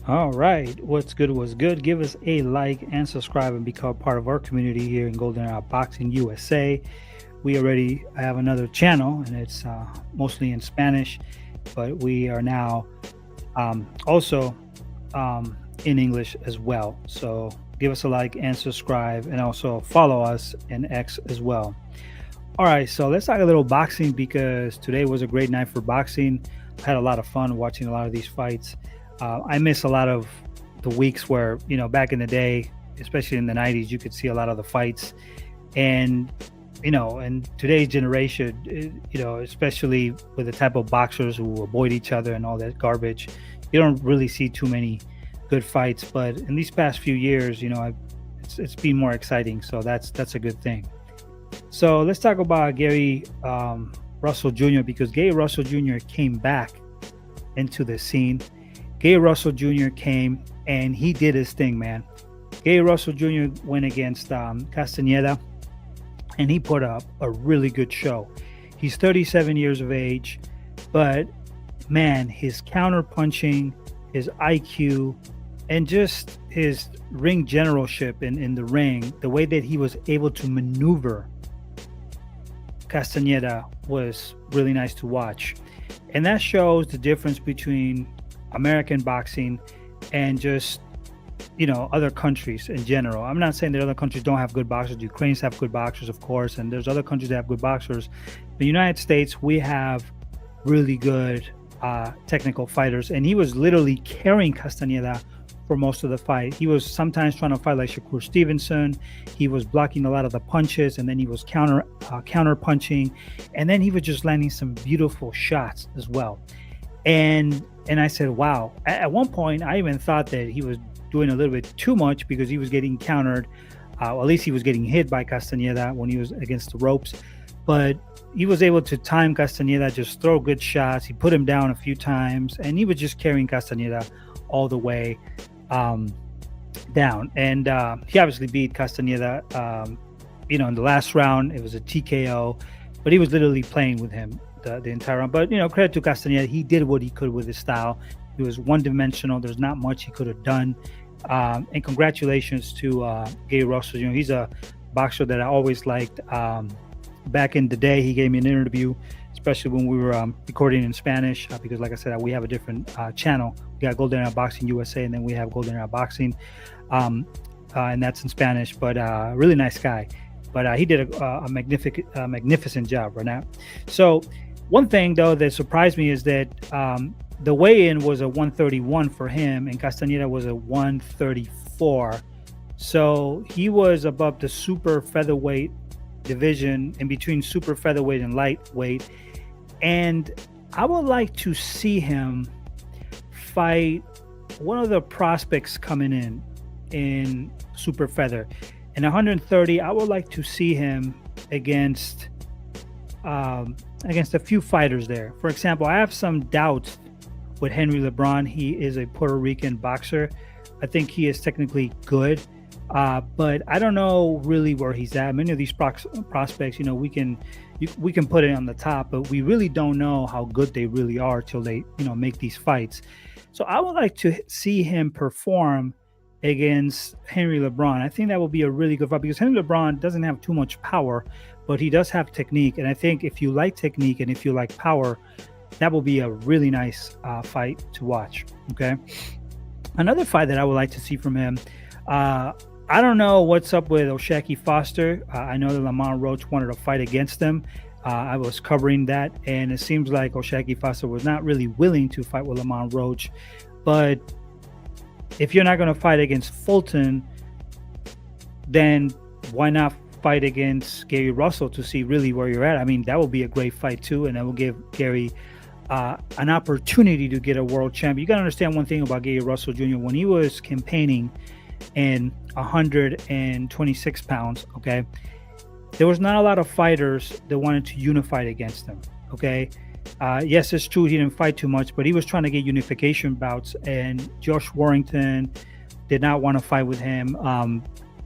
All right, what's good was good. Give us a like and subscribe and become part of our community here in Golden Hour Boxing USA. We already have another channel, and it's mostly in Spanish, but we are now also in English as well. So give us a like and subscribe, and also follow us in X as well. All right, so let's talk a little boxing because today was a great night for boxing. I had a lot of fun watching a lot of these fights. I miss a lot of the weeks where, back in the day, especially in the 90s, you could see a lot of the fights. And, in today's generation, especially with the type of boxers who avoid each other and all that garbage, you don't really see too many good fights. But in these past few years, it's been more exciting. So that's a good thing. So let's talk about Gary Russell Jr. because Gary Russell Jr. came back into the scene. Gary Russell Jr. came and he did his thing, man. Gary Russell Jr. went against Castaneda and he put up a really good show. He's 37 years of age, but man, his counter punching, his IQ, and just his ring generalship in the ring, the way that he was able to maneuver Castaneda was really nice to watch. And that shows the difference between American boxing and just, other countries in general. I'm not saying that other countries don't have good boxers. The Ukrainians have good boxers, of course, and there's other countries that have good boxers. The United States, we have really good technical fighters. And he was literally carrying Castaneda for most of the fight. He was sometimes trying to fight like Shakur Stevenson. He was blocking a lot of the punches, and then he was counter punching, and then he was just landing some beautiful shots as well. And I said, wow. At one point, I even thought that he was doing a little bit too much because he was getting countered. At least he was getting hit by Castaneda when he was against the ropes. But he was able to time Castaneda, just throw good shots. He put him down a few times, and he was just carrying Castaneda all the way down. And he obviously beat Castaneda, in the last round. It was a TKO, but he was literally playing with him the entire round. But, credit to Castaneda. He did what he could with his style. He was one-dimensional. There's not much he could have done. And congratulations to Gary Russell. He's a boxer that I always liked. Back in the day, he gave me an interview, especially when we were recording in Spanish, because like I said, we have a different channel. We got Golden Era Boxing USA, and then we have Golden Era Boxing, and that's in Spanish, but really nice guy. But he did a magnificent job right now. So one thing, though, that surprised me is that the weigh-in was a 131 for him, and Castaneda was a 134. So he was above the super featherweight division, in between super featherweight and lightweight. And I would like to see him fight one of the prospects coming in super feather. In 130, I would like to see him against a few fighters there. For example, I have some doubts with Henry LeBron. He is a Puerto Rican boxer. I think he is technically good, but I don't know really where he's at. Many of these prospects, we can put it on the top, but we really don't know how good they really are till they, make these fights. So I would like to see him perform against Henry LeBron. I think that will be a really good fight because Henry LeBron doesn't have too much power, but he does have technique. And I think if you like technique and if you like power, that will be a really nice fight to watch. Okay. Another fight that I would like to see from him, I don't know what's up with O'Shaquie Foster. I know that Lamont Roach wanted to fight against him. I was covering that, and it seems like O'Shaquie Foster was not really willing to fight with Lamont Roach. But if you're not going to fight against Fulton, then why not fight against Gary Russell to see really where you're at? I mean, that will be a great fight too, and that will give Gary an opportunity to get a world champion. You got to understand one thing about Gary Russell Jr. When he was campaigning in 126 pounds, okay, there was not a lot of fighters that wanted to unify against him, okay? Yes, it's true he didn't fight too much, but he was trying to get unification bouts, and Josh Warrington did not want to fight with him.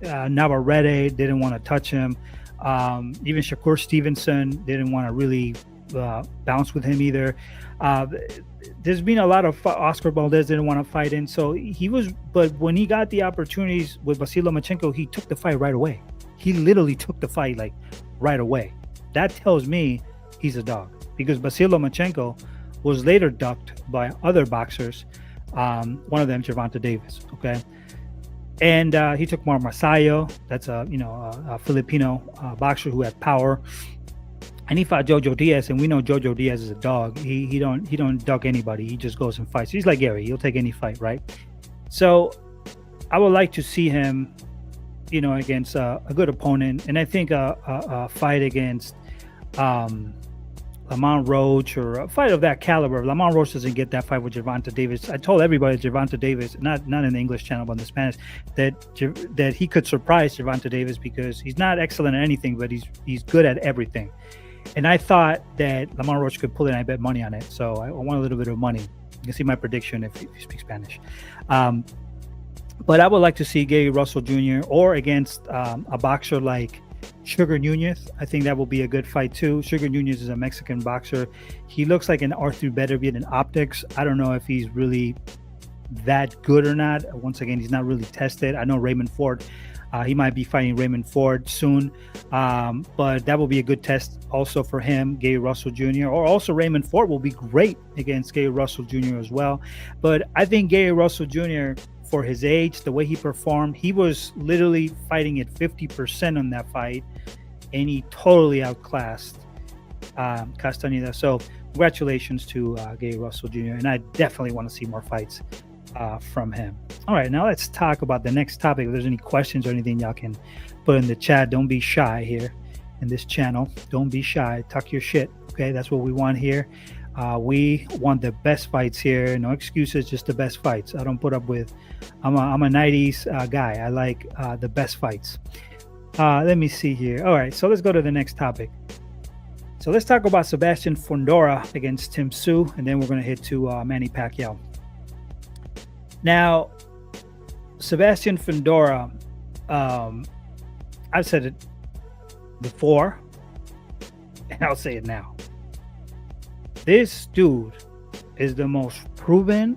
Navarrete didn't want to touch him. Even Shakur Stevenson didn't want to really bounce with him either. there's been a lot of Oscar Valdez didn't want to fight in, so but when he got the opportunities with Vasily Lomachenko, he took the fight right away. He literally took the fight like right away. That tells me he's a dog, because Vasily Lomachenko was later ducked by other boxers. One of them, Gervonta Davis. Okay. And he took Mar Masayo. That's a Filipino boxer who had power. And he fought Jojo Diaz, and we know Jojo Diaz is a dog. He don't duck anybody. He just goes and fights. He's like Gary. He'll take any fight, right? So I would like to see him, against a good opponent. And I think a fight against Lamont Roach, or a fight of that caliber. Lamont Roach doesn't get that fight with Gervonta Davis. I told everybody Gervonta Davis, not in the English channel, but in the Spanish, that he could surprise Gervonta Davis, because he's not excellent at anything, but he's good at everything. And I thought that Lamont Roach could pull it, and I bet money on it. So I want a little bit of money. You can see my prediction if you speak Spanish. But I would like to see Gary Russell Jr. or against a boxer like Sugar Nunez. I think that will be a good fight too. Sugar Nunez is a Mexican boxer. He looks like an Arthur Beterbiev in optics. I don't know if he's really that good or not. Once again, he's not really tested. I know Raymond Ford. He might be fighting Raymond Ford soon, but that will be a good test also for him. Gary Russell Jr. or also Raymond Ford will be great against Gary Russell Jr. as well. But I think Gary Russell Jr., for his age, the way he performed, he was literally fighting at 50% on that fight, and he totally outclassed Castaneda. So congratulations to Gary Russell Jr., and I definitely want to see more fights from him. All right, now let's talk about the next topic. If there's any questions or anything, y'all can put in the chat. Don't be shy here in this channel. Don't be shy. Talk your shit. Okay, that's what we want here. We want the best fights here. No excuses, just the best fights. I don't put up with. I'm a 90s guy. I like the best fights. Let me see here. All right, so let's go to the next topic. So let's talk about Sebastian Fundora against Tim Tszyu, and then we're going to hit to Manny Pacquiao. Now, Sebastian Fundora, I've said it before, and I'll say it now. This dude is the most proven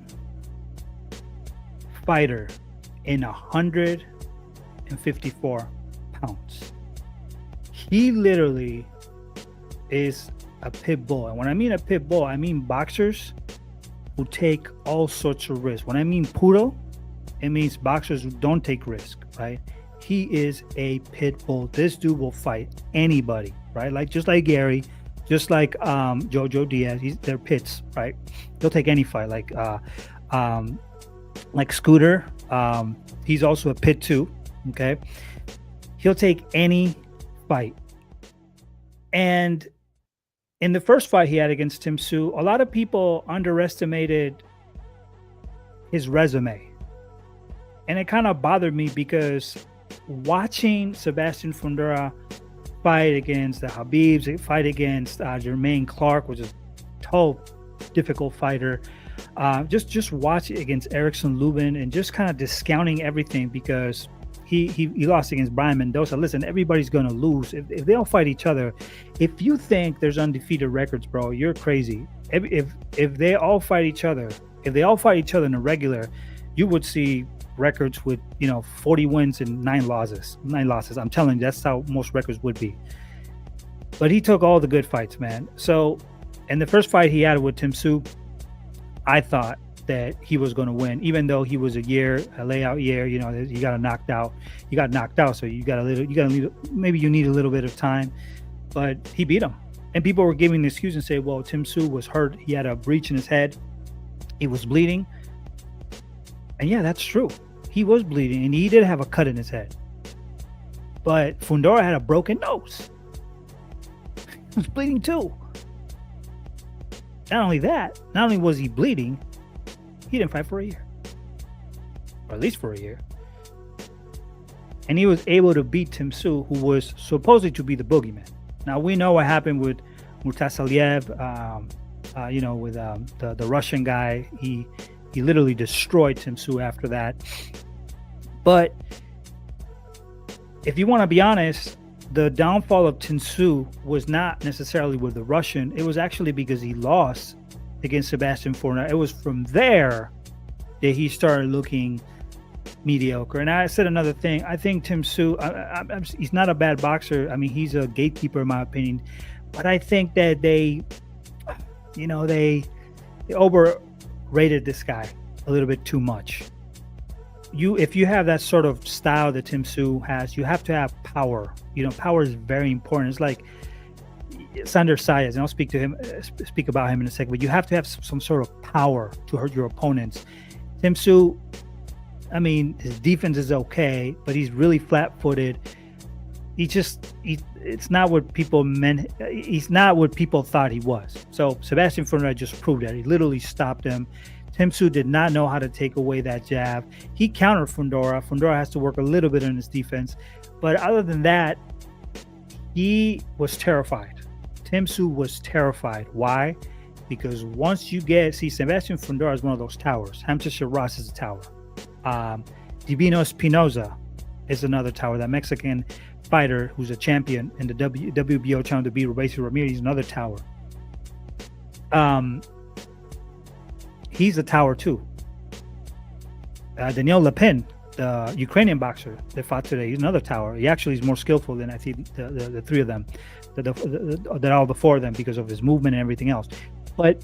fighter in 154 pounds. He literally is a pit bull. And when I mean a pit bull, I mean boxers who take all sorts of risks. When I mean puro, it means boxers who don't take risk, right? He is a pit bull. This dude will fight anybody, right? Just like Gary, just like Jojo Diaz. They're pits, right? They'll take any fight. Like Scooter, he's also a pit too. Okay, he'll take any fight. And in the first fight he had against Tim Tszyu, a lot of people underestimated his resume. And it kind of bothered me, because watching Sebastian Fundora fight against the Habibs, fight against Jermaine Clark, which is a tough, difficult fighter, just watch it against Erickson Lubin, and just kind of discounting everything, because he lost against Brian Mendoza. Listen, everybody's going to lose. If they all fight each other, if you think there's undefeated records, bro, you're crazy. If they all fight each other, in a regular, you would see records with 40 wins and 9 losses. I'm telling you, that's how most records would be. But he took all the good fights, man. So in the first fight he had with Tim Tszyu, I thought that he was going to win, even though he was a layout year. He got knocked out. So maybe you need a little bit of time, but he beat him. And people were giving the excuse and say, well, Tim Tszyu was hurt. He had a breach in his head. He was bleeding. And yeah, that's true. He was bleeding, and he did have a cut in his head. But Fundora had a broken nose. He was bleeding too. Not only was he bleeding, he didn't fight for a year. Or at least for a year. And he was able to beat Tim Tszyu, who was supposedly to be the boogeyman. Now, we know what happened with Murtasaliev, with the Russian guy. He literally destroyed Tim Tszyu after that. But if you want to be honest, the downfall of Tim Tszyu was not necessarily with the Russian. It was actually because he lost against Sebastian Fundora. It was from there that he started looking mediocre. And I said another thing. I think Tim Tszyu, he's not a bad boxer. I mean, he's a gatekeeper in my opinion. But I think that they overrated this guy a little bit too much. If you have that sort of style that Tim Tszyu has, you have to have power. Power is very important. It's like Sander Sayas, and I'll speak about him in a second, but you have to have some sort of power to hurt your opponents. Tim Tszyu, I mean, his defense is okay, but he's really flat-footed. It's not what people meant. He's not what people thought he was. So Sebastian Fundora just proved that. He literally stopped him. Tim Tszyu did not know how to take away that jab. He countered Fundora. Fundora has to work a little bit on his defense. But other than that, he was terrified. Tim Tszyu was terrified. Why? Because once you Sebastian Fundora is one of those towers. Hamza Shiraz is a tower. Divino Espinoza is another tower. That Mexican fighter who's a champion in the WBO trying to beat Robeisy Ramirez is another tower. He's a tower too. Daniel Lepin, the Ukrainian boxer that fought today, he's another tower. He actually is more skillful than I think the three of them, that all the four of them, because of his movement and everything else. But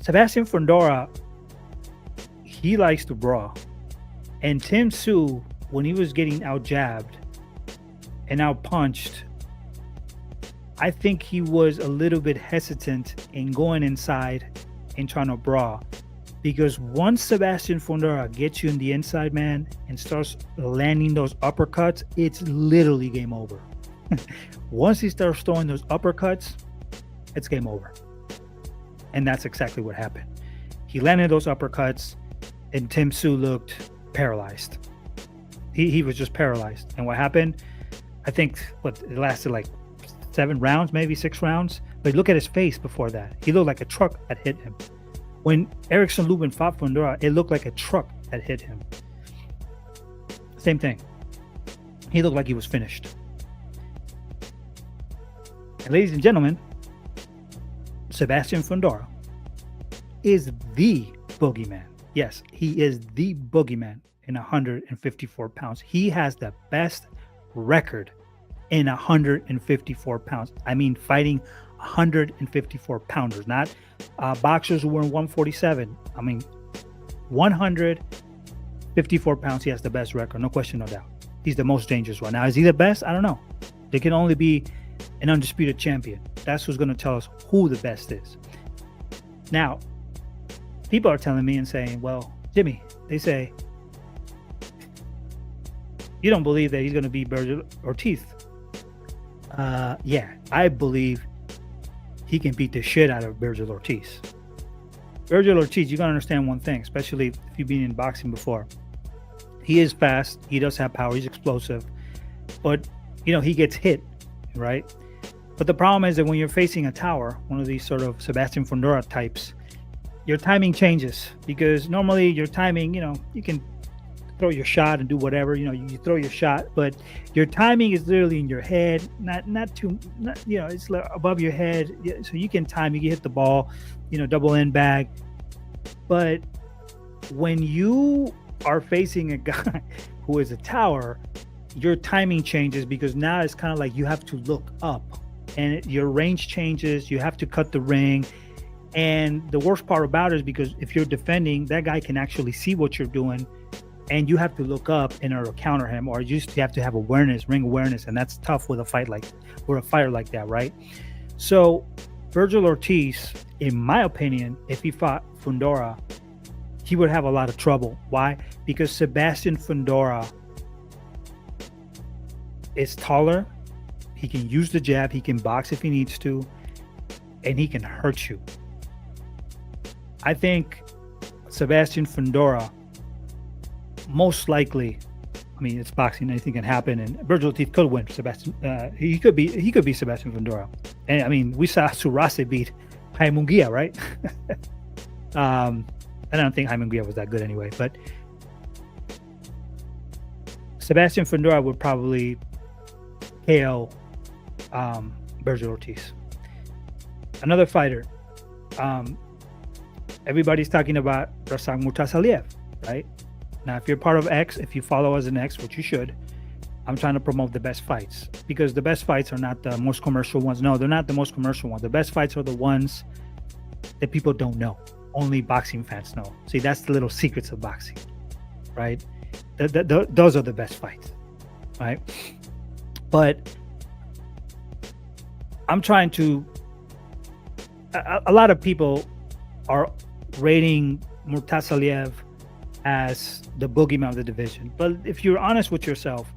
Sebastian Fundora, he likes to brawl. And Tim Tszyu, when he was getting out jabbed and out punched, I think he was a little bit hesitant in going inside and trying to brawl, because once Sebastian Fundora gets you in the inside, man, and starts landing those uppercuts, it's literally game over. Once he starts throwing those uppercuts, it's game over. And that's exactly what happened. He landed those uppercuts, and Tim Tszyu looked paralyzed. He was just paralyzed. And what happened? I think it lasted like 7 rounds, maybe 6 rounds. But look at his face before that. He looked like a truck had hit him. When Erickson Lubin fought Fundora, it looked like a truck had hit him. Same thing. He looked like he was finished. And ladies and gentlemen, Sebastian Fundora is the boogeyman. Yes, he is the boogeyman in 154 pounds. He has the best record in 154 pounds. I mean, fighting 154 pounders, not boxers who were in 147. I mean, 154 pounds, he has the best record, no question, no doubt. He's the most dangerous one. Now, is he the best? I don't know. There can only be an undisputed champion. That's who's going to tell us who the best is. Now, people are telling me and saying, well, Jimmy, they say, you don't believe that he's going to beat Barrios Ortiz. Yeah, I believe he can beat the shit out of Barrios Ortiz. Barrios Ortiz, you got to understand one thing, especially if you've been in boxing before. He is fast. He does have power. He's explosive. But, he gets hit, right? But the problem is that when you're facing a tower, one of these sort of Sebastian Fundora types, your timing changes, because normally your timing, you can throw your shot and do whatever, you throw your shot, but your timing is literally in your head, not too, it's above your head, so you can time, you can hit the ball, double end bag. But when you are facing a guy who is a tower, your timing changes, because now it's kind of like you have to look up, and your range changes, you have to cut the ring. And the worst part about it is, because if you're defending, that guy can actually see what you're doing, and you have to look up in order to counter him, or you have to have awareness, ring awareness, and that's tough with a fighter like that, right? So Barrios Ortiz, in my opinion, if he fought Fundora, he would have a lot of trouble. Why? Because Sebastian Fundora is taller, he can use the jab, he can box if he needs to, and he can hurt you. I think Sebastian Fundora, most likely, I mean, it's boxing, anything can happen, and Barrios Ortiz could win. He could be Sebastian Fundora. And I mean, we saw Surase beat Jaime Munguia, right? I don't think Jaime Munguia was that good anyway, but Sebastian Fundora would probably KO Barrios Ortiz. Another fighter, everybody's talking about Rasak Murtasaliev, right? Now, if you're part of X, if you follow us in X, which you should, I'm trying to promote the best fights, because the best fights are not the most commercial ones. No, they're not the most commercial ones. The best fights are the ones that people don't know. Only boxing fans know. See, that's the little secrets of boxing, right? Those are the best fights, right? But I'm trying to. A lot of people are rating Murtasaliev as the boogeyman of the division. But if you're honest with yourself,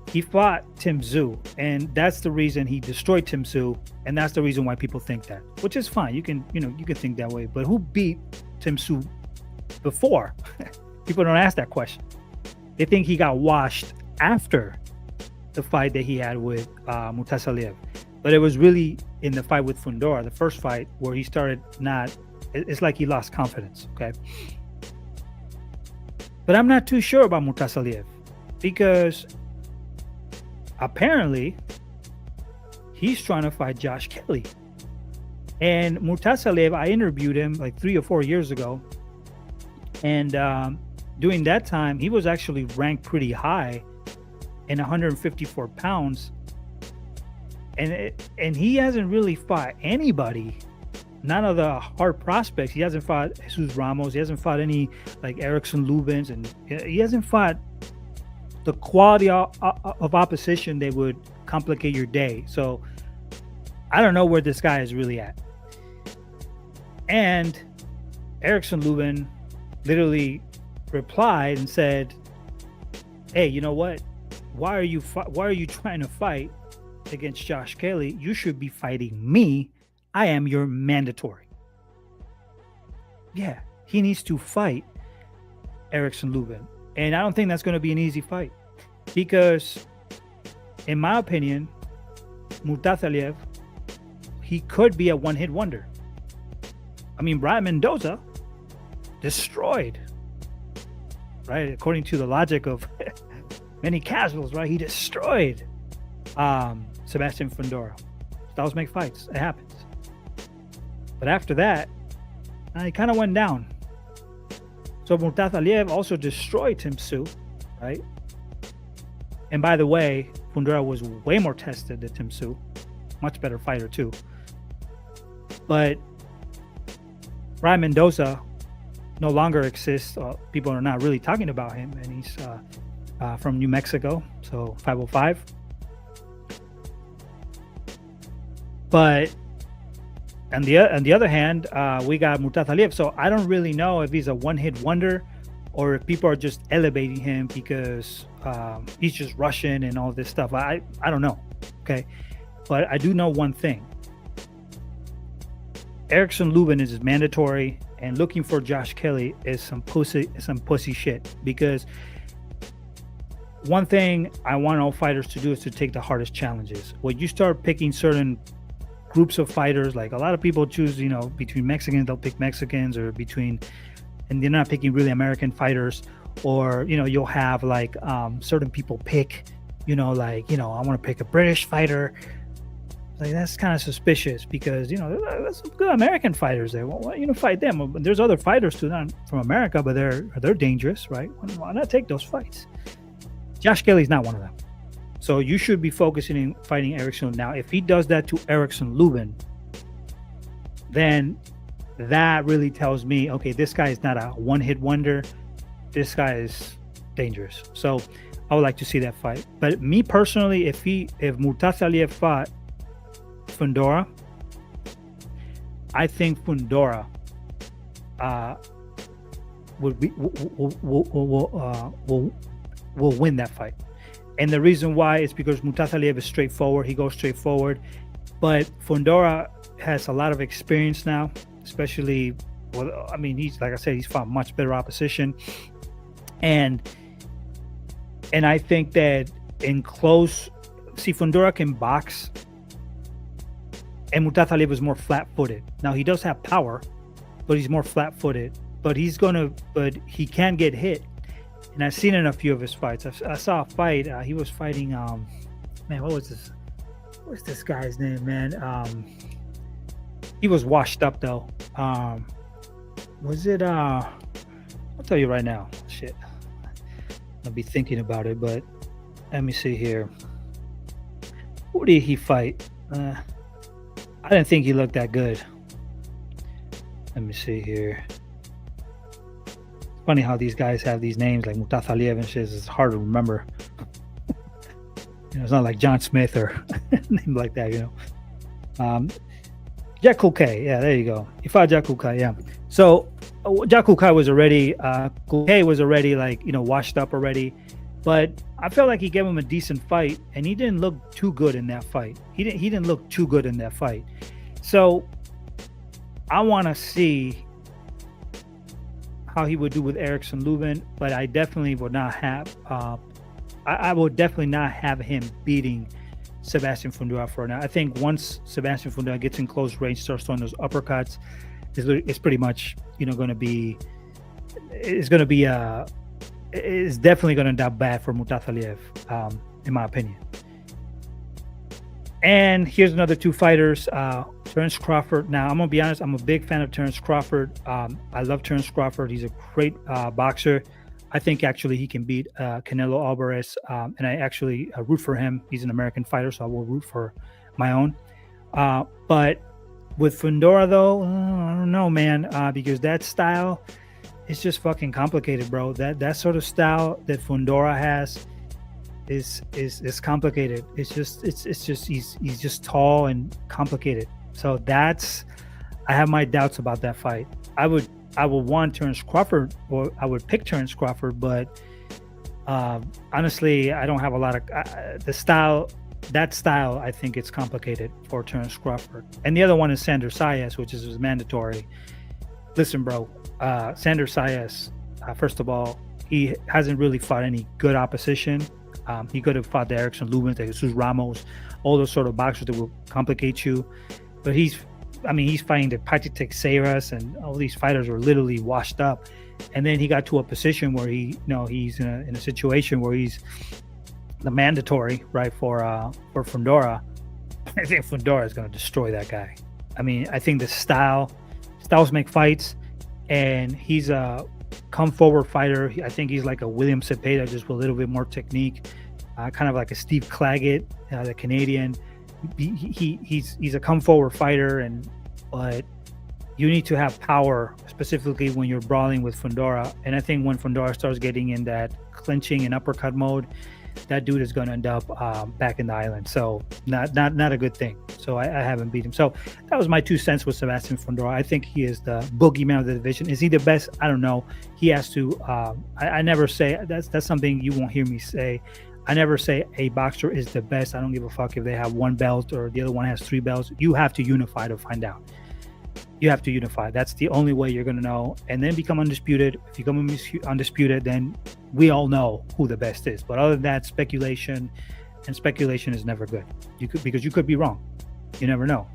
he fought Tim Tszyu, and that's the reason he destroyed Tim Tszyu, and that's the reason why people think that, which is fine. You can think that way. But who beat Tim Tszyu before? People don't ask that question. They think he got washed after the fight that he had with Murtasaliev. But it was really in the fight with Fundora, the first fight, where he started it's like he lost confidence, okay? But I'm not too sure about Murtasaliev, because apparently he's trying to fight Josh Kelly. And Murtasaliev, I interviewed him like 3 or 4 years ago. And during that time, he was actually ranked pretty high in 154 pounds. And he hasn't really fought anybody, none of the hard prospects. He hasn't fought Jesus Ramos. He hasn't fought any like Erickson Lubins, and he hasn't fought the quality of opposition that would complicate your day. So I don't know where this guy is really at. And Erickson Lubin literally replied and said, "Hey, you know what? Why are you trying to fight against Josh Kelly? You should be fighting me. I am your mandatory." Yeah, he needs to fight Erickson Lubin. And I don't think that's going to be an easy fight, because in my opinion, Murtasaliev, he could be a one-hit wonder. I mean, Brian Mendoza destroyed, right? According to the logic of many casuals, right? He destroyed Sebastian Fundora. Styles make fights. It happens. But after that, he kind of went down. So Murtasaliev also destroyed Tim Tszyu, right? And by the way, Fundora was way more tested than Tim Tszyu. Much better fighter too. But Brian Mendoza no longer exists. People are not really talking about him, and he's from New Mexico, so 505. But on the other hand, we got Murtasaliev. So I don't really know if he's a one-hit wonder, or if people are just elevating him because he's just Russian and all this stuff. I don't know. Okay, but I do know one thing: Erickson Lubin is mandatory, and looking for Josh Kelly is some pussy shit. Because one thing I want all fighters to do is to take the hardest challenges. When you start picking certain groups of fighters, like a lot of people choose, between Mexicans, they'll pick Mexicans, or and they're not picking really American fighters, or you'll have like certain people pick, I want to pick a British fighter. Like, that's kind of suspicious, because there's some good American fighters there. Why fight them? There's other fighters too, not from America, but they're dangerous, right? Why not take those fights? Josh Kelly's not one of them. So you should be focusing on fighting Erickson. Now, if he does that to Erickson Lubin, then that really tells me, okay, this guy is not a one-hit wonder. This guy is dangerous. So I would like to see that fight. But me personally, if Murtasaliev fought Fundora, I think Fundora will win that fight. And the reason why is because Murtasaliev is straightforward. He goes straight forward. But Fundora has a lot of experience now, especially, he's, like I said, he's fought much better opposition. And I think that in close, Fundora can box, and Murtasaliev is more flat-footed. Now, he does have power, but he's more flat-footed. But he can get hit. And I've seen in a few of his fights. I saw a fight. He was fighting. What was this? What's this guy's name, man? He was washed up though. Was it? I'll tell you right now. Shit, I'll be thinking about it, but let me see here. Who did he fight? I didn't think he looked that good. Let me see here. Funny how these guys have these names like Mutathaliev and shit. It's hard to remember. It's not like John Smith or name like that, Jack Kulkai, yeah, there you go. He fought Jack Kulkai, yeah. So Jack Kulkai was already washed up already, but I felt like he gave him a decent fight, and he didn't look too good in that fight. He didn't look too good in that fight. So I want to see how he would do with Erickson Lubin, but I definitely would not have. I would definitely not have him beating Sebastian Fundora for now. I think once Sebastian Fundora gets in close range, starts throwing those uppercuts, it's pretty much going to be. It's definitely going to end up bad for Mutathaliev, in my opinion. And here's another two fighters, Terence Crawford. Now, I'm going to be honest, I'm a big fan of Terence Crawford. I love Terence Crawford. He's a great boxer. I think actually he can beat Canelo Alvarez, and I actually root for him. He's an American fighter, so I will root for my own. But with Fundora, though, I don't know, man, because that style is just fucking complicated, bro. That sort of style that Fundora has is complicated. It's just he's just tall and complicated. So I have my doubts about that fight. I would want Terence Crawford, or I would pick Terence Crawford, but honestly, I don't have a lot of that style. I think it's complicated for Terence Crawford. And the other one is Sandor Sayas, which is mandatory. Listen, bro, Sandor Sayas, first of all, he hasn't really fought any good opposition. He could have fought the Erickson Lubin, the Jesus Ramos, all those sort of boxers that will complicate you. But he's fighting the Patrick Seiras, and all these fighters are literally washed up. And then he got to a position where he's in a situation where he's the mandatory, right, for Fundora. I think Fundora is going to destroy that guy. I think the styles make fights, and he's a come forward fighter. I think he's like a William Cepeda, just with a little bit more technique, kind of like a Steve Claggett, the Canadian. He's a come forward fighter, but you need to have power, specifically when you're brawling with Fundora. And I think when Fundora starts getting in that clinching and uppercut mode, that dude is going to end up back in the island. So not a good thing. So I haven't beat him. So that was my 2 cents with Sebastian Fundora. I think he is the boogeyman of the division. Is he the best? I don't know. He has to. I never say that's something you won't hear me say. I never say a boxer is the best. I don't give a fuck if they have one belt or the other one has 3 belts. You have to unify to find out. You have to unify. That's the only way you're going to know. And then become undisputed. If you become undisputed, then we all know who the best is. But other than that, speculation is never good. Because you could be wrong. You never know.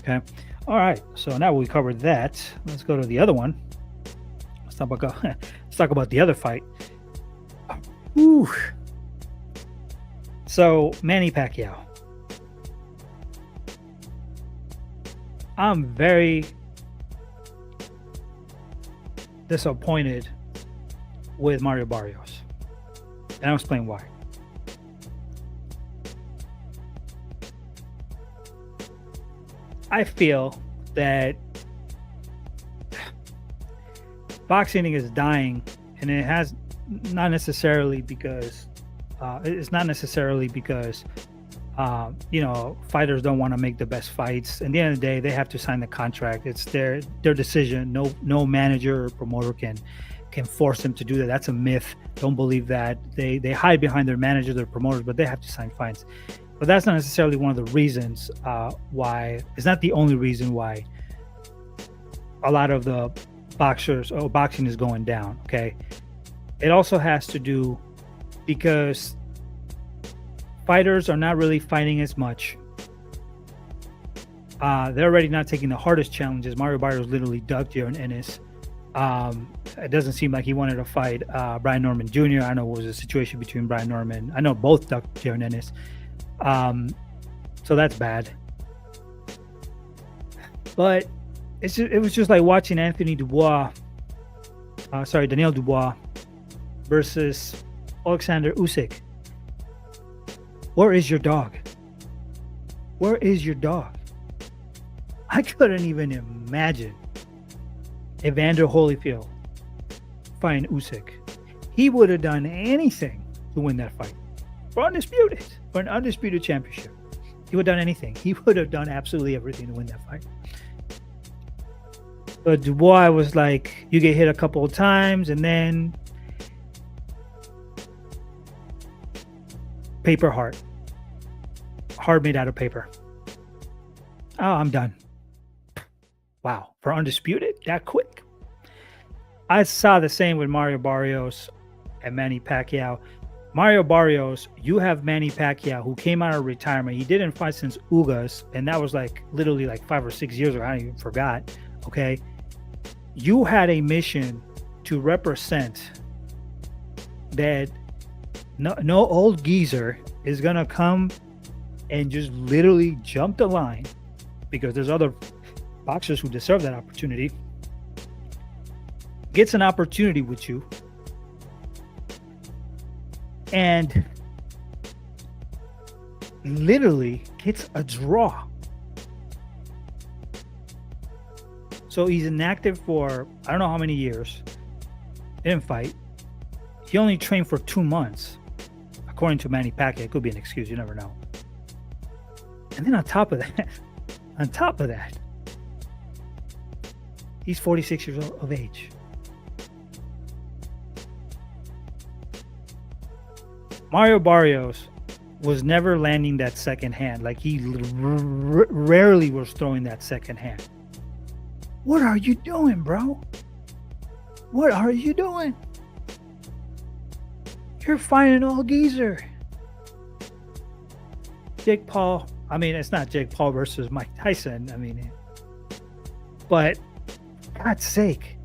Okay. All right. So now we covered that. Let's go to the other one. Let's talk about the other fight. Ooh. So, Manny Pacquiao. I'm very disappointed with Mario Barrios. And I'll explain why. I feel that boxing is dying, and it has not necessarily because fighters don't want to make the best fights. At the end of the day, they have to sign the contract. It's their decision. No manager or promoter can force them to do that. That's a myth. Don't believe that. They hide behind their managers, their promoters, but they have to sign fights. But that's not necessarily one of the reasons why. It's not the only reason why a lot of the boxing is going down. Okay, it also has to do because fighters are not really fighting as much. They're already not taking the hardest challenges. Mario Barrios literally ducked Jaron Ennis. It doesn't seem like he wanted to fight Brian Norman Jr. I know it was a situation between Brian Norman. I know both ducked Jaron Ennis. So that's bad. But it was just like watching Daniel Dubois versus Alexander Usyk. Where is your dog? Where is your dog? I couldn't even imagine Evander Holyfield fighting Usyk. He would have done anything to win that fight. For an undisputed championship. He would have done anything. He would have done absolutely everything to win that fight. But Dubois was like, you get hit a couple of times and then paper heart. Heart made out of paper. Oh, I'm done. Wow. For undisputed? That quick? I saw the same with Mario Barrios and Manny Pacquiao. Mario Barrios, you have Manny Pacquiao, who came out of retirement. He didn't fight since Ugas, and that was like literally like 5 or 6 years ago. I even forgot. Okay. You had a mission to represent that no old geezer is going to come and just literally jump the line, because there's other boxers who deserve that opportunity, gets an opportunity with you, and literally gets a draw. So he's inactive for I don't know how many years. Didn't fight. He only trained for 2 months, according to Manny Pacquiao. It could be an excuse. You never know. And then on top of that, he's 46 years of age. Mario Barrios was never landing that second hand. Like, he rarely was throwing that second hand. What are you doing, bro? What are you doing? You're fighting all geezer. Jake Paul. I mean, it's not Jake Paul versus Mike Tyson. I mean, but God's sake,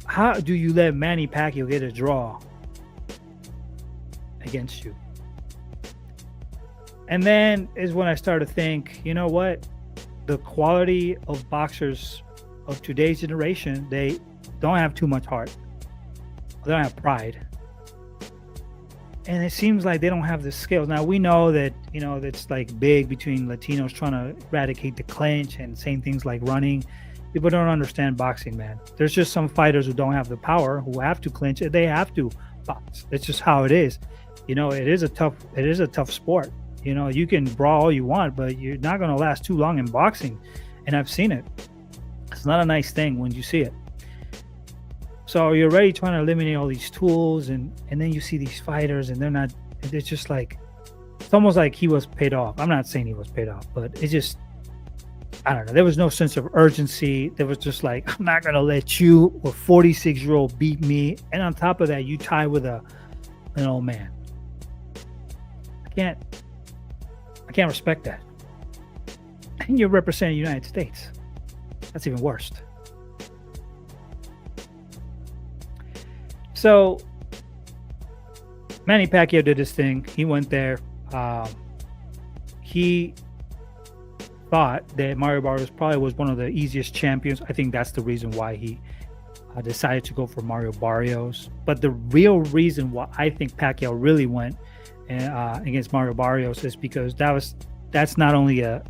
how do you let Manny Pacquiao get a draw against you? And then is when I started to think, you know what? The quality of boxers of today's generation, they don't have too much heart. They don't have pride. And it seems like they don't have the skills. Now, we know that, you know, that's like big between Latinos trying to eradicate the clinch and saying things like running. People don't understand boxing, man. There's just some fighters who don't have the power, who have to clinch, and they have to box. It's just how it is. You know, it is a tough sport. You know, you can brawl all you want, but you're not going to last too long in boxing. And I've seen it. It's not a nice thing when you see it. So you're already trying to eliminate all these tools, and then you see these fighters, and they're just like, it's almost like he was paid off. I'm not saying he was paid off, but it's just, I don't know. There was no sense of urgency. There was just like, I'm not going to let you, a 46-year-old, beat me. And on top of that, you tie with an old man. I can't respect that. And you're representing the United States. That's even worse. So Manny Pacquiao did his thing. He went there. He thought that Mario Barrios probably was one of the easiest champions. I think that's the reason why he decided to go for Mario Barrios. But the real reason why I think Pacquiao really went against Mario Barrios is because that's not only it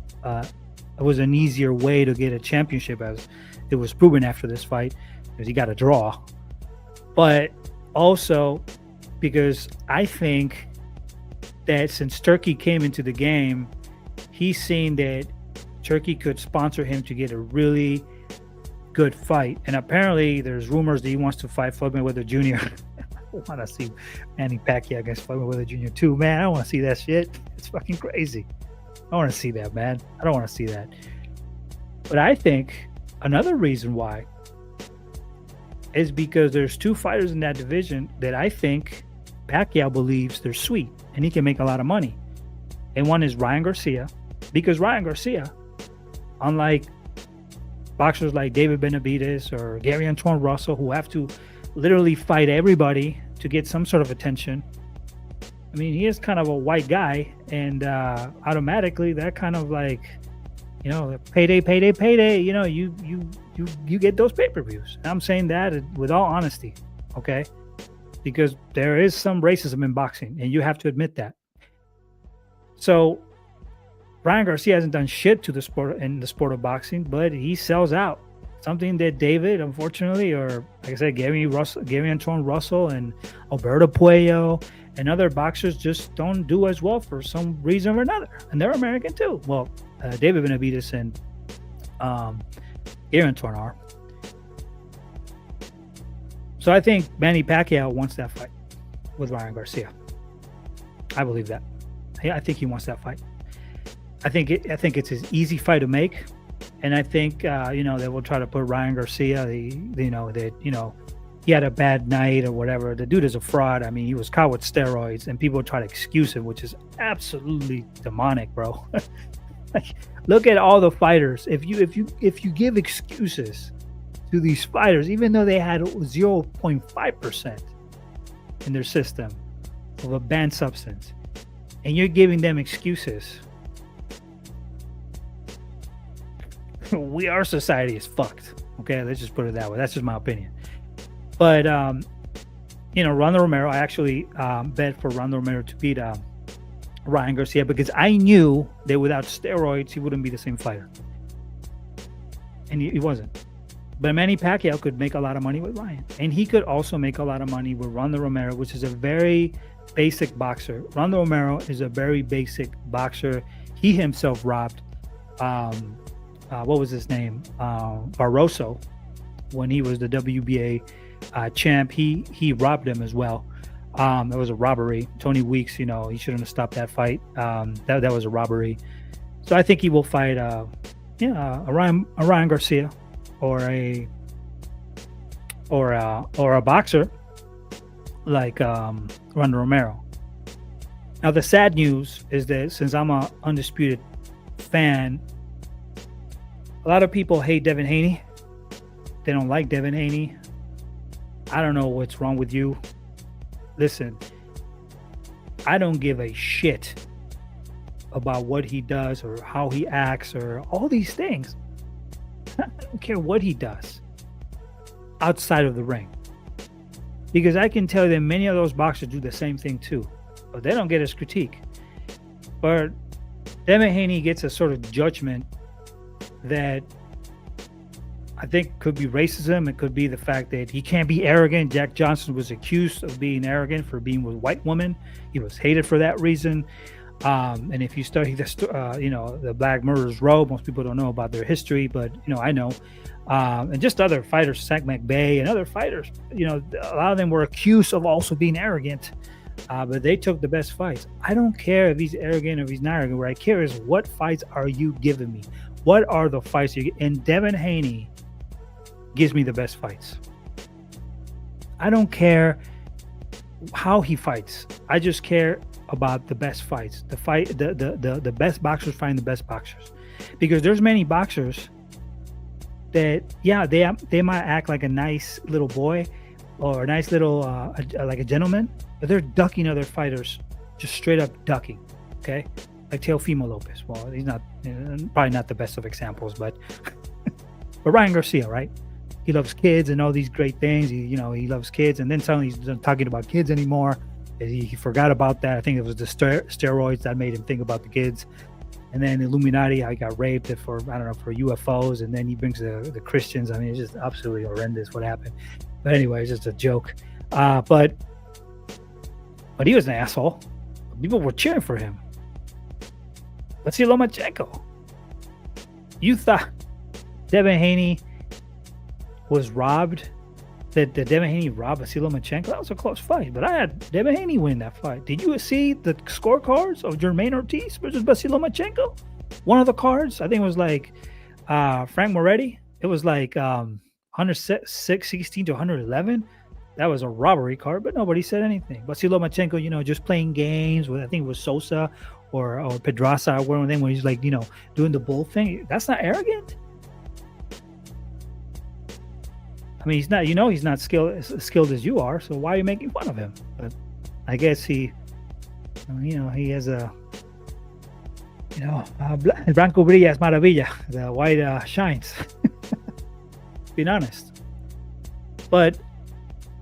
was an easier way to get a championship, as it was proven after this fight, because he got a draw. But also because I think that since Turkey came into the game, he's seen that Turkey could sponsor him to get a really good fight. And apparently there's rumors that he wants to fight Floyd Mayweather Jr. I want to see Manny Pacquiao against Floyd Mayweather Jr. too. Man, I don't want to see that shit. It's fucking crazy. I want to see that, man. I don't want to see that. But I think another reason why is because there's two fighters in that division that I think Pacquiao believes they're sweet and he can make a lot of money. And one is Ryan Garcia, because Ryan Garcia, unlike boxers like David Benavidez or Gary Antoine Russell, who have to literally fight everybody to get some sort of attention, I mean, he is kind of a white guy, and automatically that kind of like, Payday, payday, payday. You get those pay-per-views. I'm saying that with all honesty, okay? Because there is some racism in boxing, and you have to admit that. So Ryan Garcia hasn't done shit to the sport of boxing, but he sells out. Something that David, unfortunately, or like I said, Gary Antoine Russell and Alberto Puello and other boxers just don't do as well for some reason or another. And they're American too. Well, David Benavidez and Gary Antoine are. So I think Manny Pacquiao wants that fight with Ryan Garcia. I believe that. I think he wants that fight. I think it's an easy fight to make, and I think they will try to put Ryan Garcia. He had a bad night or whatever. The dude is a fraud. I mean, he was caught with steroids, and people try to excuse him, which is absolutely demonic, bro. Like, look at all the fighters. If you give excuses to these fighters, even though they had 0.5% in their system of a banned substance, and you're giving them excuses, our society is fucked. Okay, let's just put it that way. That's just my opinion. But Ronda Romero, I actually bet for Ronda Romero to beat Ryan Garcia, because I knew that without steroids he wouldn't be the same fighter, and he wasn't. But Manny Pacquiao could make a lot of money with Ryan, and he could also make a lot of money with Ronda Romero, which is a very basic boxer. Ronda Romero is a very basic boxer. He himself robbed what was his name, Barroso, when he was the WBA champ. He robbed him as well. It was a robbery. Tony Weeks, he shouldn't have stopped that fight. That was a robbery. So I think he will fight a Ryan Garcia, or a boxer like Ronda Romero. Now the sad news is that since I'm a undisputed fan, a lot of people hate Devin Haney. They don't like Devin Haney. I don't know what's wrong with you. Listen, I don't give a shit about what he does or how he acts or all these things. I don't care what he does outside of the ring, because I can tell you that many of those boxers do the same thing too, but they don't get his critique. But Devin Haney gets a sort of judgment that I think could be racism. It could be the fact that he can't be arrogant. Jack Johnson was accused of being arrogant for being with white women. He was hated for that reason. And if you study the Black Murderers Row, most people don't know about their history, but I know. And just other fighters, Sack McBay and other fighters, a lot of them were accused of also being arrogant, but they took the best fights. I don't care if he's arrogant or if he's not arrogant. What I care is, what fights are you giving me? What are the fights you get? And Devin Haney gives me the best fights. I don't care how he fights. I just care about the best fights. The best boxers find the best boxers, because there's many boxers that they might act like a nice little boy or a nice little like a gentleman, but they're ducking other fighters, just straight up ducking. Okay, like Teofimo Lopez. Well, he's not probably not the best of examples, but but Ryan Garcia, right? He loves kids and all these great things. He loves kids, and then suddenly he's not talking about kids anymore. He forgot about that. I think it was the steroids that made him think about the kids. And then Illuminati, I got raped for UFOs, and then he brings the Christians. I mean, it's just absolutely horrendous what happened. But anyway, it's just a joke. But he was an asshole. People were cheering for him. Let's see Lomachenko. You thought Devin Haney was robbed? That Devin Haney robbed Vasily Lomachenko? That was a close fight, but I had Devin Haney win that fight. Did you see the scorecards of Jermaine Ortiz versus Vasily Lomachenko? One of the cards, I think it was like Frank Moretti. It was like 116 to 111. That was a robbery card, but nobody said anything. Vasily Lomachenko, just playing games with, I think it was Sosa or Pedraza, one of them, when he's like, doing the bull thing. That's not arrogant. I mean, he's not, he's not skilled as you are, so why are you making fun of him? But I guess he has blanco brilla es maravilla. The white shines. Being honest, but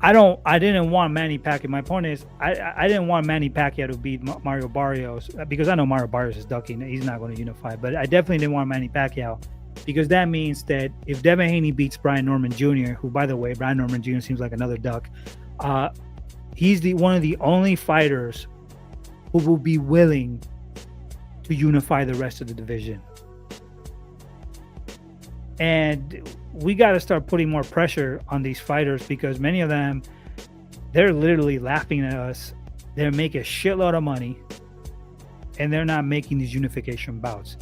I didn't want Manny Pacquiao. My point is, I didn't want Manny Pacquiao to beat Mario Barrios because I know Mario Barrios is ducking. He's not going to unify. But I definitely didn't want Manny Pacquiao because that means that if Devin Haney beats Brian Norman Jr., who, by the way, Brian Norman Jr. seems like another duck, he's one of the only fighters who will be willing to unify the rest of the division. And we got to start putting more pressure on these fighters because many of them, they're literally laughing at us. They're making a shitload of money and they're not making these unification bouts.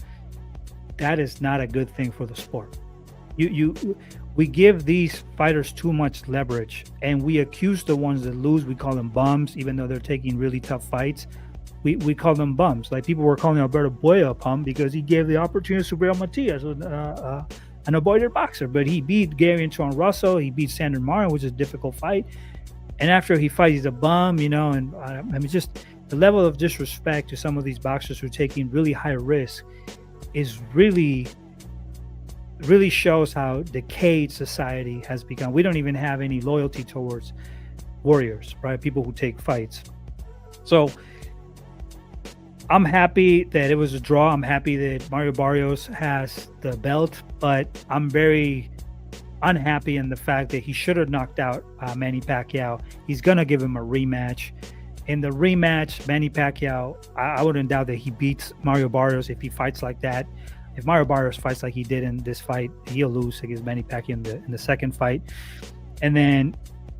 That is not a good thing for the sport. We give these fighters too much leverage and we accuse the ones that lose. We call them bums, even though they're taking really tough fights. We call them bums. Like people were calling Alberto Boya a bum because he gave the opportunity to Gabriel Matias, an avoided boxer, but he beat Gary Antoine Russell. He beat Sandor Martin, which is a difficult fight. And after he fights, he's a bum, and I mean, just the level of disrespect to some of these boxers who are taking really high risk is really shows how decayed society has become. We don't even have any loyalty towards warriors, right? People who take fights. So I'm happy that it was a draw. I'm happy that Mario Barrios has the belt, but I'm very unhappy in the fact that he should have knocked out Manny Pacquiao. He's going to give him a rematch. In the rematch, Manny Pacquiao, I wouldn't doubt that he beats Mario Barrios if he fights like that. If Mario Barrios fights like he did in this fight, he'll lose against Manny Pacquiao in the second fight. And then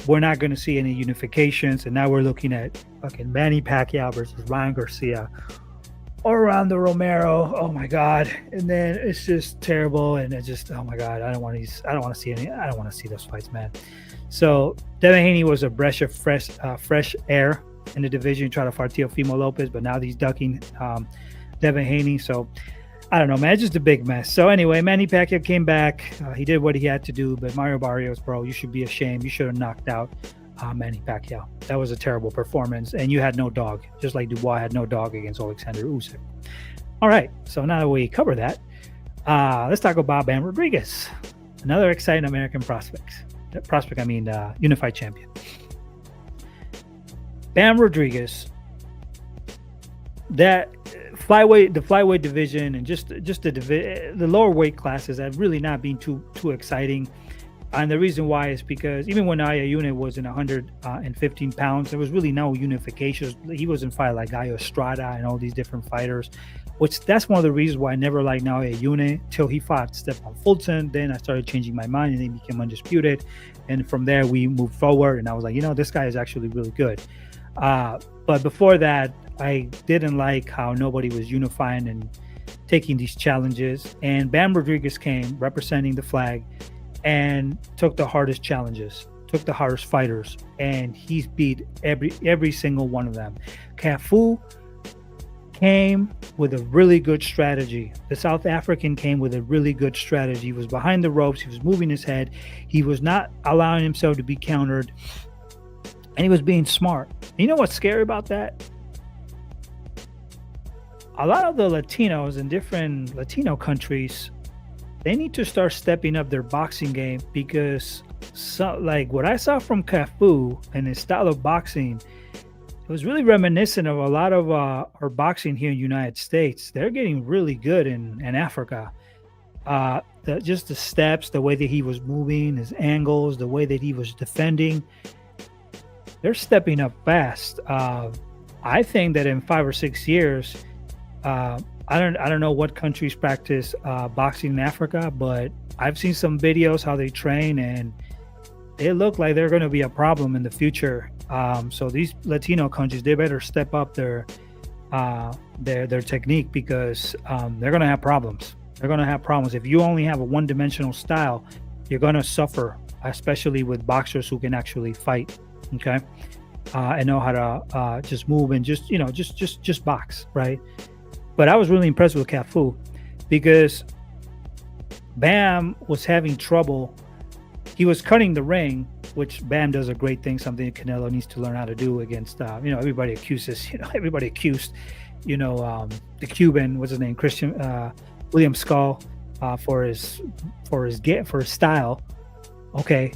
we're not going to see any unifications. And now we're looking at fucking Manny Pacquiao versus Ryan Garcia or Orlando Romero. Oh my God. And then it's just terrible. And it's just, oh my God, I don't want to see those fights, man. So Devin Haney was a breath of fresh air in the division. He tried to fight Teofimo Lopez, but now he's ducking Devin Haney. So I don't know, man. It's just a big mess. So anyway, Manny Pacquiao came back. He did what he had to do. But Mario Barrios, bro, you should be ashamed. You should have knocked out Manny Pacquiao. That was a terrible performance. And you had no dog, just like Dubois had no dog against Alexander Usyk. All right. So now that we cover that, let's talk about Bam Rodriguez, another exciting American unified champion. Bam Rodriguez, the flyweight division and just the lower weight classes have really not been too exciting. And the reason why is because even when Ayayune was in 115 pounds, there was really no unification. He wasn't fighting like Gallo Estrada and all these different fighters, which that's one of the reasons why I never liked Ayayune till he fought Stephon Fulton. Then I started changing my mind and he became undisputed. And from there we moved forward and I was like, this guy is actually really good. But before that, I didn't like how nobody was unifying and taking these challenges. And Bam Rodriguez came representing the flag and took the hardest challenges, took the hardest fighters, and he's beat every single one of them. Cafu came with a really good strategy. The South African came with a really good strategy. He was behind the ropes. He was moving his head. He was not allowing himself to be countered. And he was being smart. You know what's scary about that? A lot of the Latinos in different Latino countries, they need to start stepping up their boxing game because like what I saw from Cafu and his style of boxing, it was really reminiscent of a lot of our boxing here in the United States. They're getting really good in Africa. Just the steps, the way that he was moving, his angles, the way that he was defending, they're stepping up fast. I think that in 5 or 6 years, I don't know what countries practice boxing in Africa, but I've seen some videos how they train, and they look like they're going to be a problem in the future. So these Latino countries, they better step up their technique because they're going to have problems. They're going to have problems. If you only have a one-dimensional style, you're going to suffer, especially with boxers who can actually fight. Okay, and know how to just move and just box, right? But I was really impressed with Cafu because Bam was having trouble. He was cutting the ring, which Bam does a great thing, something that Canelo needs to learn how to do against, everybody accuses, everybody accused, the Cuban, what's his name, Christian, William Skull, for his style. Okay.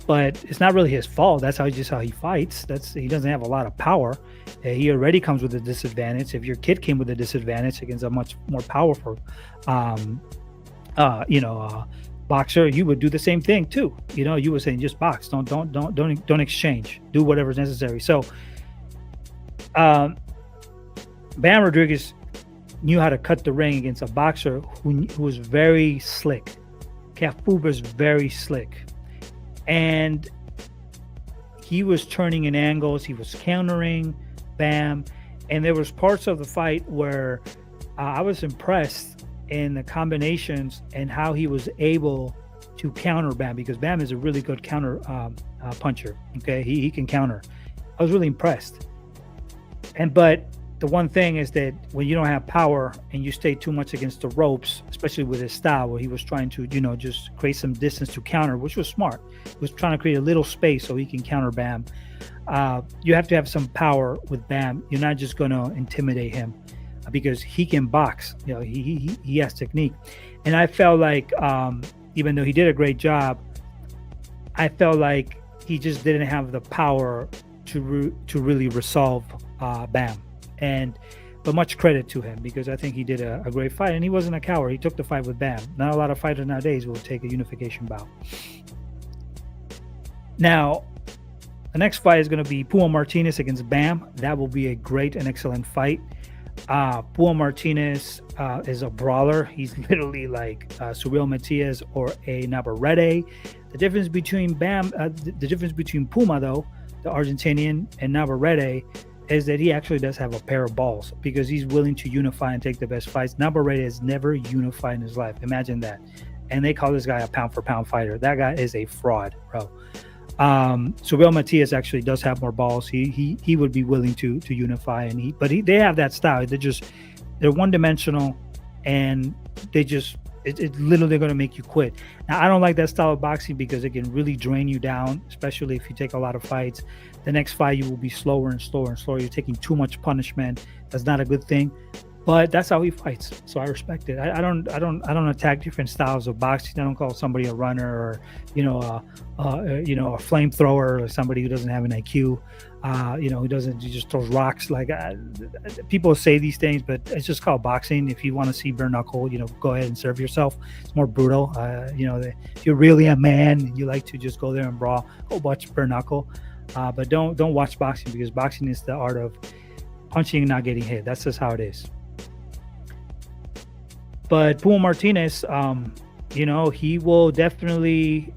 But it's not really his fault. That's how he fights. He doesn't have a lot of power. He already comes with a disadvantage. If your kid came with a disadvantage against a much more powerful, boxer, you would do the same thing too. You would say just box. Don't exchange. Do whatever's necessary. So, Bam Rodriguez knew how to cut the ring against a boxer who was very slick. Kafuba's very slick. And he was turning in angles, he was countering Bam, and there was parts of the fight where I was impressed in the combinations and how he was able to counter Bam, because Bam is a really good counter puncher. Okay, he can counter. I was really impressed. But the one thing is that when you don't have power and you stay too much against the ropes, especially with his style where he was trying to, just create some distance to counter, which was smart. He was trying to create a little space so he can counter Bam. You have to have some power with Bam. You're not just going to intimidate him because he can box. He has technique. And I felt like, even though he did a great job, I felt like he just didn't have the power to really resolve Bam. But much credit to him, because I think he did a great fight, and he wasn't a coward. He took the fight with Bam. Not a lot of fighters nowadays will take a unification bout. Now, the next fight is going to be Puma Martinez against Bam. That will be a great and excellent fight. Puma Martinez is a brawler. He's literally like Surreal Matias or a Navarrete. The difference between Puma, though, the Argentinian, and Navarrete, is that he actually does have a pair of balls, because he's willing to unify and take the best fights. Navarrete has never unified in his life. Imagine that. And they call this guy a pound for pound fighter. That guy is a fraud, bro. Surreal Matias actually does have more balls. He would be willing to unify, they have that style. They're one dimensional, and it's literally going to make you quit. Now, I don't like that style of boxing because it can really drain you down, especially if you take a lot of fights. The next fight, you will be slower and slower and slower. You're taking too much punishment. That's not a good thing. But that's how he fights, so I respect it. I don't attack different styles of boxing. I don't call somebody a runner or a flamethrower, or somebody who doesn't have an IQ. He just throws rocks. Like people say these things, but it's just called boxing. If you want to see bare knuckle, go ahead and serve yourself. It's more brutal. If you're really a man, you like to just go there and brawl. Go watch bare knuckle, but don't watch boxing, because boxing is the art of punching and not getting hit. That's just how it is. But Puma Martinez, he will definitely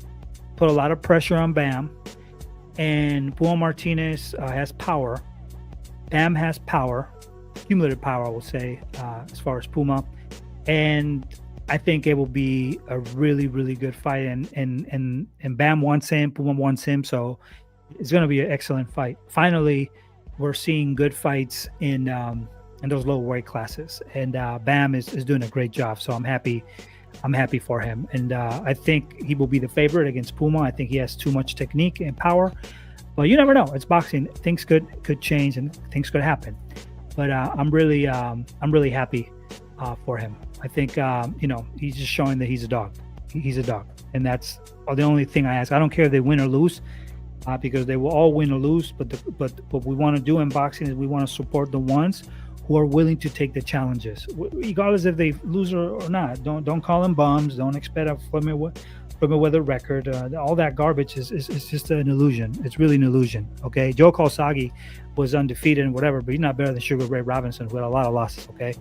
put a lot of pressure on Bam. And Puma Martinez has power. Bam has power, cumulative power, I would say, as far as Puma. And I think it will be a really, really good fight. And Bam wants him, Puma wants him. So it's going to be an excellent fight. Finally, we're seeing good fights in those low weight classes, and Bam is doing a great job. So I'm happy for him, and I think he will be the favorite against Puma. I think he has too much technique and power, but you never know. It's boxing; things could change and things could happen. But I'm really happy for him. I think he's just showing that he's a dog. He's a dog, and that's the only thing I ask. I don't care if they win or lose, because they will all win or lose. But what we want to do in boxing is we want to support the ones who are willing to take the challenges, regardless if they lose or not. Don't call them bums. Don't expect a Fleming-Weather record. All that garbage is just an illusion. It's really an illusion. Okay, Joe Kalsagi was undefeated and whatever, but he's not better than Sugar Ray Robinson, who had a lot of losses. Okay,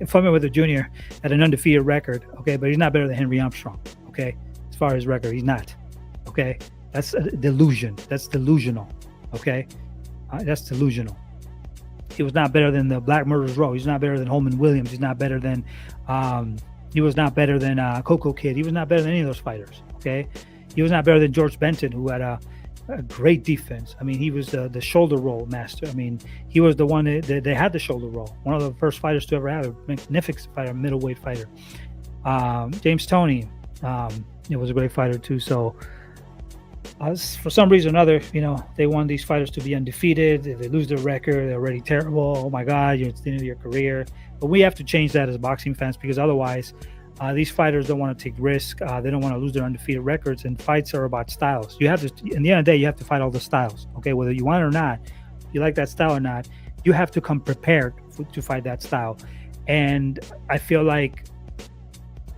Fleming-Weather Jr. had an undefeated record. Okay, but he's not better than Henry Armstrong. Okay, as far as record, he's not. Okay, that's a delusion. That's delusional. Okay, that's delusional. He was not better than the Black Murderers Row. He's not better than Holman Williams. He's not better than Coco Kid. He was not better than any of those fighters. Okay, he was not better than George Benton, who had a great defense. I mean, he was the shoulder roll master. I mean, he was the one that had the shoulder roll. One of the first fighters to ever have a magnificent fighter, middleweight fighter. James Toney, was a great fighter too. So For some reason or other, they want these fighters to be undefeated. If they lose their record, they're already terrible. Oh my God, it's the end of your career. But we have to change that as boxing fans, because otherwise, these fighters don't want to take risks. They don't want to lose their undefeated records. And fights are about styles. You have to, in the end of the day, you have to fight all the styles. Okay, whether you want it or not, you like that style or not, you have to come prepared to fight that style. And I feel like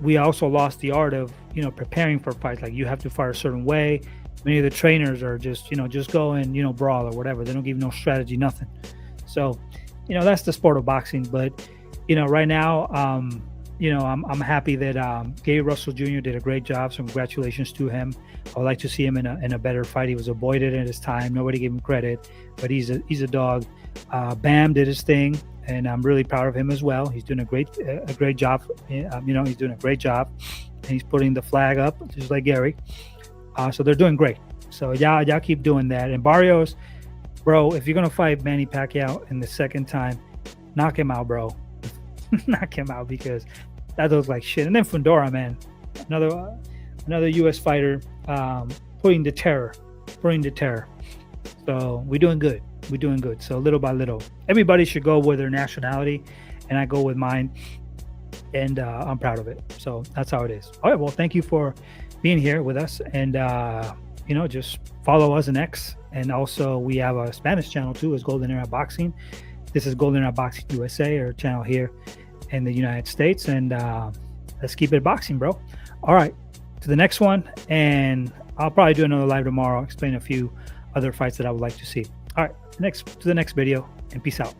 we also lost the art of preparing for fights. Like, you have to fight a certain way. Many of the trainers are just go and brawl or whatever. They don't give no strategy, nothing. So that's the sport of boxing. But right now, I'm happy that Gary Russell Jr. did a great job. So congratulations to him. I would like to see him in a better fight. He was avoided at his time. Nobody gave him credit, but he's a dog. Bam did his thing, and I'm really proud of him as well. He's doing a great job. He's doing a great job, and he's putting the flag up just like Gary. So they're doing great. So y'all keep doing that. And Barrios, bro, if you're gonna fight Manny Pacquiao in the second time, knock him out, bro. Knock him out, because that looks like shit. And then Fundora, man, another U.S. fighter, putting the terror. So we're doing good. So little by little, everybody should go with their nationality, and I go with mine, and I'm proud of it. So that's how it is. All right, well, thank you for being here with us, and just follow us on X, and also we have a Spanish channel too, is Golden Era Boxing. This is Golden Era Boxing USA, our channel here in the United States, and let's keep it boxing, bro. All right, to the next one, and I'll probably do another live tomorrow, explain a few other fights that I would like to see. All right, to the next video, and peace out.